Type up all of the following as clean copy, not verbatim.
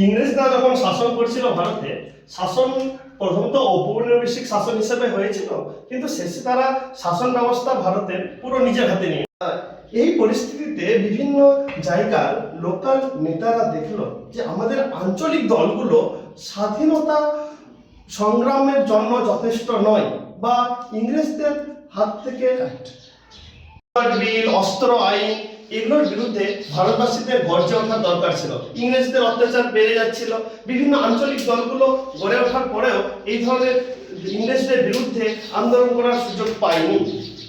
ইংরেজরা যখন শাসন করছিল ভারতে, শাসন প্রথমত ঔপনিবেশিক শাসন হিসেবে হয়েছিল, কিন্তু শেষে তারা শাসন ব্যবস্থা ভারতের পুরো নিজের হাতে নিয়ে। এই পরিস্থিতিতে বিভিন্ন জায়গার লোকাল নেতারা দেখলো যে আমাদের আঞ্চলিক দলগুলো স্বাধীনতা সংগ্রামের জন্য যথেষ্ট নয়, বা ইংরেজদের হাত থেকে বিল, অস্ত্র আইন, এগুলোর বিরুদ্ধে ভারতবাসীদের গর্জে ওঠার দরকার ছিল। ইংরেজদের অত্যাচার বেড়ে যাচ্ছিল, বিভিন্ন আঞ্চলিক দলগুলো গড়ে ওঠার পরেও এই ধরনের ইংরেজদের বিরুদ্ধে আন্দোলন করার সুযোগ পায়নি।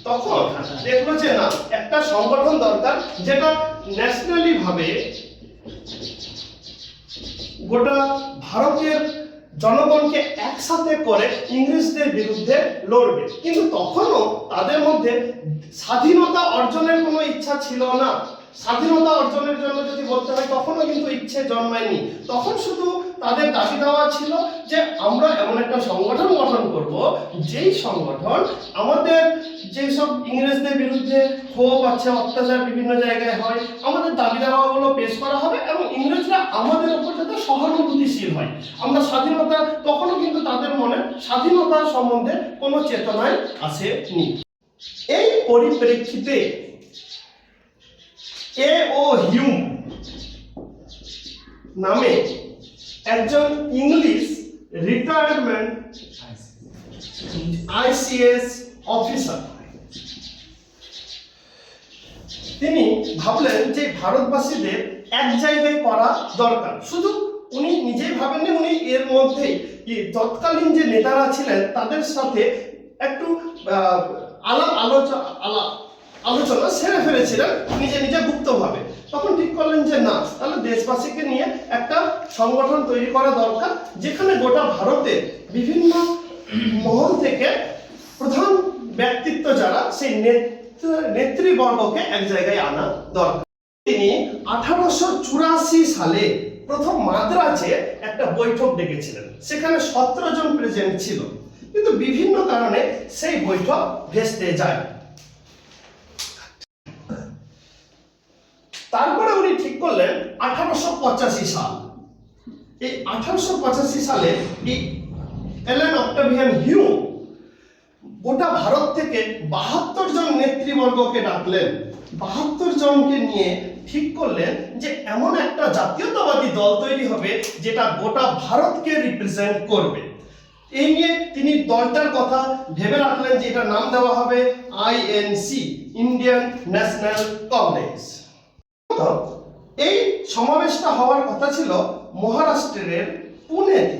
তখন দেখলো যে না, একটা সংগঠন দরকার যেটা ন্যাশনালি ভাবে গোটা ভারতের জনগণকে একসাথে করে ইংরেজদের বিরুদ্ধে লড়বে। কিন্তু তখনও তাদের মধ্যে স্বাধীনতা অর্জনের কোনো ইচ্ছা ছিল না। স্বাধীনতা অর্জনের জন্য যদি বলতে হয়, তখনও কিন্তু ইচ্ছে জন্মায়নি। তখন শুধু তাদের দাবি দেওয়া ছিল যে আমরা এমন একটা সংগঠন গঠন করব, যেই সংগঠন আমাদের যেসব ইংরেজদের বিরুদ্ধে ক্ষোভ আছে, অত্যাচার বিভিন্ন জায়গায় হয়, আমাদের দাবি দেওয়াগুলো পেশ করা হবে এবং ইংরেজরা আমাদের উপর যাতে সহানুভূতিশীল হয়। আমরা স্বাধীনতা, তখনও কিন্তু তাদের মনে স্বাধীনতার সম্বন্ধে কোনো চেতনায় আসেনি। এই পরিপ্রেক্ষিতে A.O. হিউম নামে একজন ইংলিশ রিটায়ারমেন্ট ICS অফিসার, তিনি ভাবলেন যে ভারতবাসীদের এক জায়গায় করা দরকার। শুধু উনি নিজেই ভাবেননি, উনি এর মধ্যেই তৎকালীন যে নেতারা ছিলেন তাদের সাথে একটু আলোচনা সেরে ফেলেছিলেন নিজে নিজে গুপ্তভাবে। তখন ঠিক করলেন যে না, তাহলে দেশবাসীকে নিয়ে একটা সংগঠন তৈরি করা দরকার, যেখানে গোটা ভারতের বিভিন্ন মহল থেকে প্রধান ব্যক্তিত্ব যারা, সেই নেতৃবর্গকে এক জায়গায় আনা দরকার। তিনি 1884 সালে প্রথম মাদ্রাজে একটা বৈঠক ডেকেছিলেন। সেখানে 17 জন প্রেজেন্ট ছিল, কিন্তু বিভিন্ন কারণে সেই বৈঠক ভেস্তে যায়। তারপরে উনি ঠিক করলেন 1885 সাল। এই 1885 সালে এই এলেন অক্টাভিয়ান হিউম গোটা ভারত থেকে 72 জন নেতৃবর্গকে ডাকলেন। 72 জনকে নিয়ে ঠিক করলেন যে এমন একটা জাতীয়তাবাদী দল তৈরি হবে যেটা গোটা ভারতকে রিপ্রেজেন্ট করবে। এই নিয়ে তিনি দলটার কথা ভেবে রাখলেন যে এটা নাম দেওয়া হবে INC, ইন্ডিয়ান ন্যাশনাল কংগ্রেস। এই সমাবেশটা হওয়ার কথা ছিল মহারাষ্ট্রের পুনেতে,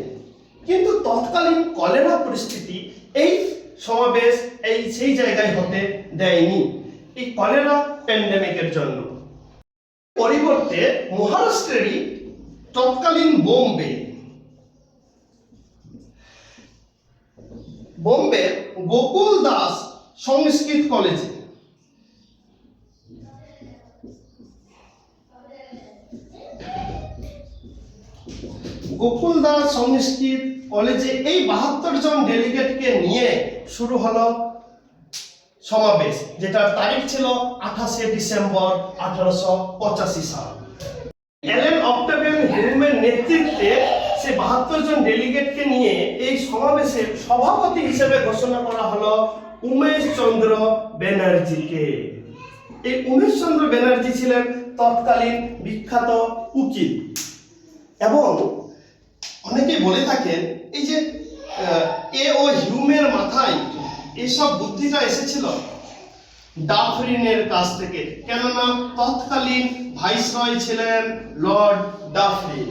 কিন্তু তৎকালীন কলেরা পরিস্থিতি এই সমাবেশ সেই জায়গায় হতে দেয়নি, এই কলেরা প্যান্ডেমিকের জন্য। পরিবর্তে মহারাষ্ট্রেরই তৎকালীন বোম্বে গোকুল দাস সংস্কৃত কলেজে গোকুল দাস সংস্কৃত কলেজে এই 72 জন ডেলিগেটকে নিয়ে শুরু হলো সমাবেশ, যেটার তারিখ ছিল 28 ডিসেম্বর 1885 সাল। এলেন অক্টাভিয়ান হিউমের নেতৃত্বে সে 72 জন ডেলিগেটকে নিয়ে এই সমাবেশের সভাপতি হিসেবে ঘোষণা করা হলো উমেশ চন্দ্র ব্যানার্জিকে। এই উমেশ চন্দ্র ব্যানার্জি ছিলেন তৎকালীন বিখ্যাত উকিল, এবং অনেকে বলে থাকেন এই যে A.O. হিউমের মাথায় এইসব বুদ্ধিটা এসেছিল ডাফরিনের কাছ থেকে, কেননা তৎকালীন ভাইসরয় ছিলেন লর্ড ডাফরিন।